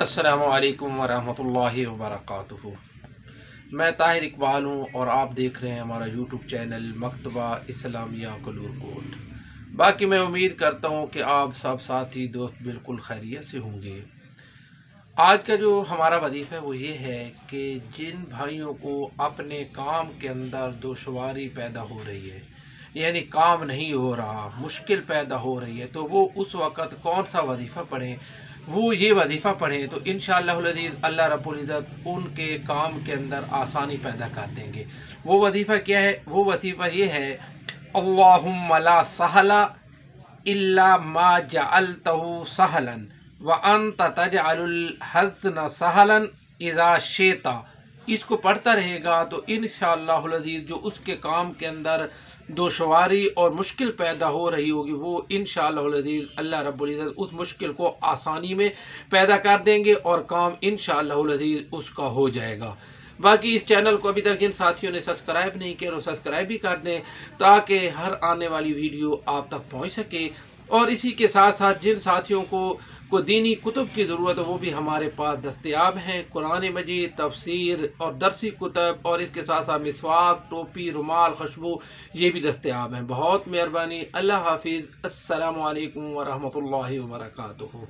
अस्सलामु अलैकुम वरहमतुल्लाहि वबरकातुहू। मैं ताहिर इकबाल हूँ और आप देख रहे हैं हमारा यूट्यूब चैनल मकतबा इस्लामिया कलूरकोट। बाकी मैं उम्मीद करता हूँ कि आप सब साथी दोस्त बिल्कुल खैरियत से होंगे। आज का जो हमारा वजीफ़ा है वो ये है कि जिन भाइयों को अपने काम के अंदर दुश्वारी पैदा हो रही है, यानी काम नहीं हो रहा, मुश्किल पैदा हो रही है, तो वो उस वक़्त कौन सा वजीफ़ा पढ़ें। वो ये वजीफ़ा पढ़ें तो इंशाअल्लाहुल अज़ीज़ अल्लाह रब्बुल इज़्ज़त उनके काम के अंदर आसानी पैदा कर देंगे। वो वजीफ़ा क्या है? वो वजीफ़ा ये है, अल्लाहुम्मा ला सहला इल्ला मा जअलतहु सहलन व अंत तजअलुल हज़्न सहलन इज़ा शिता। इसको पढ़ता रहेगा तो इंशाअल्लाहुल अज़ीज़ जो उसके काम के अंदर दुश्वारी और मुश्किल पैदा हो रही होगी वो इंशाअल्लाहुल अज़ीज़ अल्लाह रब्बुल इज़्ज़त उस मुश्किल को आसानी में पैदा कर देंगे और काम इंशाअल्लाहुल अज़ीज़ उसका हो जाएगा। बाकी इस चैनल को अभी तक जिन साथियों ने सब्सक्राइब नहीं किया वो सब्सक्राइब भी कर दें ताकि हर आने वाली वीडियो आप तक पहुंच सके। और इसी के साथ साथ जिन साथियों को दीनी कुतुब की ज़रूरत है वो भी हमारे पास दस्तयाब हैं। कुरान मजीद, तफसीर और दरसी कुतब और इसके साथ साथ मिसवाक, टोपी, रुमाल, खुशबू ये भी दस्तयाब हैं। बहुत मेहरबानी। अल्लाह हाफिज़। अस्सलामु अलैकुम वरहमतुल्लाहि वबरकातुहू।